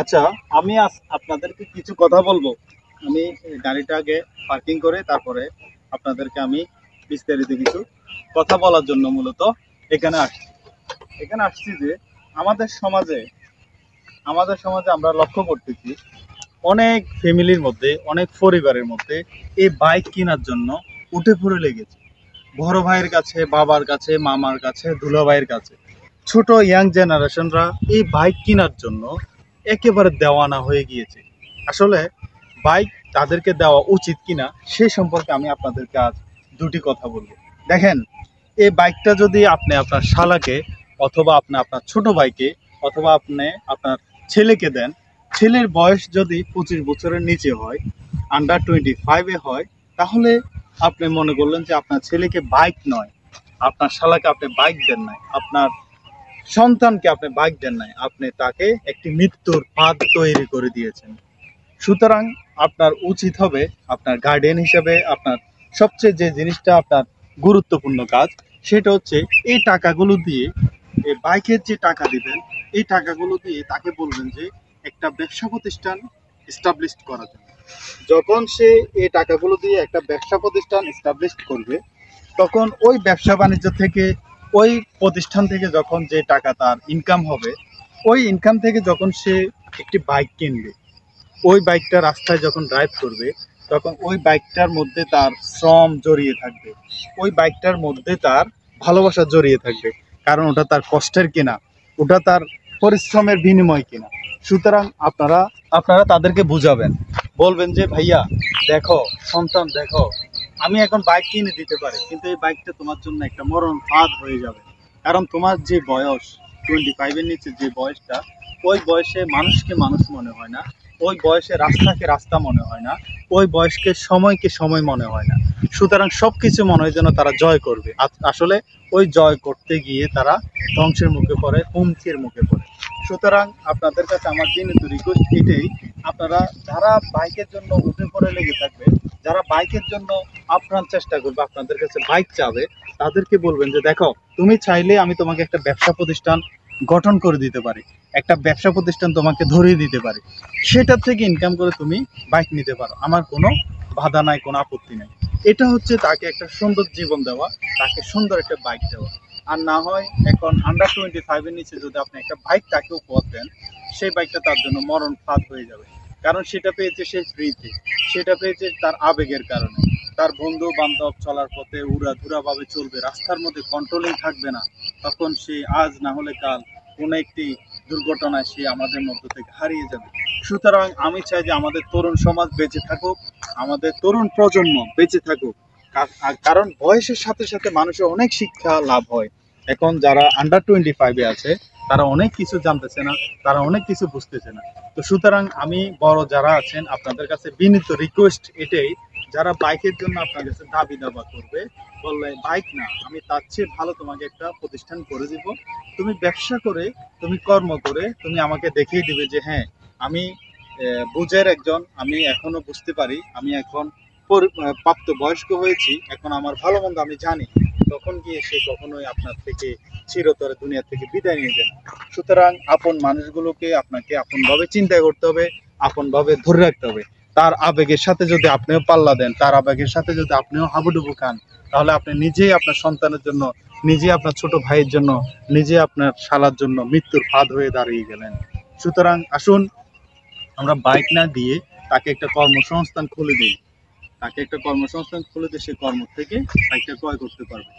আচ্ছা, আমি আজ আপনাদেরকে কিছু কথা বলবো। আমি গাড়িটা আগে পার্কিং করে তারপরে আপনাদেরকে আমি বিস্তারিত কিছু কথা বলার জন্য মূলত এখানে আসছি। এখানে আসছি যে আমাদের সমাজে আমাদের সমাজে আমরা লক্ষ্য করতেছি অনেক ফ্যামিলির মধ্যে, অনেক পরিবারের মধ্যে এই বাইক কেনার জন্য উঠে পড়ে লেগেছে। বড় ভাইয়ের কাছে, বাবার কাছে, মামার কাছে, দুলাভাইয়ের কাছে। ছোট ইয়াং জেনারেশনরা এই বাইক কেনার জন্য একেবারে দেওয়ানা হয়ে গিয়েছে। আসলে বাইক তাদেরকে দেওয়া উচিত কিনা সে সম্পর্কে আমি আপনাদেরকে আজ দুটি কথা বলবো। দেখেন, এই বাইকটা যদি আপনি আপনার শালাকে অথবা আপনি আপনার ছোট ভাইকে অথবা আপনি আপনার ছেলেকে দেন, ছেলের বয়স যদি 25 বছরের নিচে হয়, আন্ডার 25-এ হয়, তাহলে আপনি মনে করলেন যে আপনার ছেলেকে বাইক নয়, আপনার শালাকে আপনি বাইক দেন নাই, আপনার সন্তানকে আপনি বাইক দেন নাই, আপনি তাকে একটি মৃত্যুর ফাঁদ তৈরি করে দিয়েছেন। সুতরাং আপনার উচিত হবে আপনার গার্ডিয়ান হিসেবে আপনার সবচেয়ে যে জিনিসটা আপনার গুরুত্বপূর্ণ কাজ, সেটা হচ্ছে এই টাকাগুলো দিয়ে, এই বাইকের যে টাকা দিবেন, এই টাকাগুলো দিয়ে তাকে বলবেন যে একটা ব্যবসা প্রতিষ্ঠান এস্টাবলিশ করার জন্য। যখন সে এই টাকাগুলো দিয়ে একটা ব্যবসা প্রতিষ্ঠান এস্টাবলিশ করবে, তখন ওই ব্যবসা বাণিজ্য থেকে, ওই প্রতিষ্ঠান থেকে যখন যে টাকা তার ইনকাম হবে, ওই ইনকাম থেকে যখন সে একটি বাইক কিনবে, ওই বাইকটা রাস্তায় যখন ড্রাইভ করবে, তখন ওই বাইকটার মধ্যে তার শ্রম জড়িয়ে থাকবে, ওই বাইকটার মধ্যে তার ভালোবাসা জড়িয়ে থাকবে। কারণ ওটা তার কষ্টের কেনা, ওটা তার পরিশ্রমের বিনিময় কেনা। সুতরাং আপনারা আপনারা তাদেরকে বুঝাবেন, বলবেন যে ভাইয়া দেখো, সন্তান দেখো, আমি এখন বাইক কিনে দিতে পারি, কিন্তু এই বাইকটা তোমার জন্য একটা মরণ ফাঁদ হয়ে যাবে। কারণ তোমার যে বয়স 25-এর নিচে যে বয়সটা, ওই বয়সে মানুষকে মানুষ মনে হয় না, ওই বয়সে রাস্তাকে রাস্তা মনে হয় না, ওই বয়সকে সময়কে সময় মনে হয় না। সুতরাং সব কিছু মনে হয় যেন তারা জয় করবে, আসলে ওই জয় করতে গিয়ে তারা ধ্বংসের মুখে পড়ে, হুমকির মুখে পড়ে। সুতরাং আপনাদের কাছে আমার বিনীত রিকোয়েস্ট এটাই, আপনারা যারা বাইকের জন্য উঠে পড়ে লেগে থাকবে, যারা বাইকের জন্য আপ্রাণ চেষ্টা করবে, আপনাদের কাছে বাইক চাবে, তাদেরকে বলবেন যে দেখো, তুমি চাইলে আমি তোমাকে একটা ব্যবসা প্রতিষ্ঠান গঠন করে দিতে পারি, একটা ব্যবসা প্রতিষ্ঠান তোমাকে ধরিয়ে দিতে পারি, সেটার থেকে ইনকাম করে তুমি বাইক নিতে পারো, আমার কোনো বাধা নাই, কোনো আপত্তি নাই। এটা হচ্ছে তাকে একটা সুন্দর জীবন দেওয়া, তাকে সুন্দর একটা বাইক দেওয়া। আর না হয় এখন আন্ডার 25-এর নিচে যদি আপনি একটা বাইক তাকে উপহার দেন, সেই বাইকটা তার জন্য মরণ ফাঁদ হয়ে যাবে। কারণ সেটা পেয়েছে সে ফ্রিতে, সেটা পেয়েছে তার আবেগের কারণে। তার বন্ধু বান্ধব চলার পথে উড়াধুরা ভাবে চলবে, রাস্তার মধ্যে কন্ট্রোলিং থাকবে না, তখন সে আজ না হলে কাল কোনো একটি দুর্ঘটনায় সে আমাদের মধ্য থেকে হারিয়ে যাবে। সুতরাং আমি চাই যে আমাদের তরুণ সমাজ বেঁচে থাকুক, আমাদের তরুণ প্রজন্ম বেঁচে থাকুক। কারণ বয়সের সাথে সাথে মানুষের অনেক শিক্ষা লাভ হয়। এখন যারা আন্ডার 25-এ আছে, তারা অনেক কিছু জানতেছে না, তারা অনেক কিছু বুঝতেছে না। তো সুতরাং আমি বড় যারা আছেন আপনাদের কাছে বিনীত রিকোয়েস্ট এটাই, যারা বাইকের জন্য আপনার কাছে দাবি দাবা করবে, বললে বাইক না, আমি তার চেয়ে ভালো তোমাকে একটা প্রতিষ্ঠান করে দিব, তুমি ব্যবসা করে, তুমি কর্ম করে তুমি আমাকে দেখিয়ে দিবে যে হ্যাঁ, আমি বুঝের একজন, আমি এখনো বুঝতে পারি, আমি এখন প্রাপ্ত বয়স্ক হয়েছি, এখন আমার ভালো মন্দ আমি জানি, তখন গিয়ে সে কখনোই আপনার থেকে চিরতরে দুনিয়া থেকে বিদায় নিয়ে যান। সুতরাং আপন মানুষগুলোকে আপনাকে আপনভাবে চিন্তা করতে হবে, আপনভাবে ধরে রাখতে হবে। তার আবেগের সাথে যদি আপনিও পাল্লা দেন, তার আবেগের সাথে যদি আপনিও হাবুডুবু খান, তাহলে আপনি নিজেই আপনার সন্তানের জন্য, নিজে আপনার ছোট ভাইয়ের জন্য, নিজে আপনার শালার জন্য মৃত্যুর ফাঁদ হয়ে দাঁড়িয়ে গেলেন। সুতরাং আসুন, আমরা বাইক না দিয়ে তাকে একটা কর্মসংস্থান খুলে দিই, তাকে একটা কর্মসংস্থান খুলে দিয়ে সে কর্ম থেকে বাইকটা ক্রয় করতে পারবে।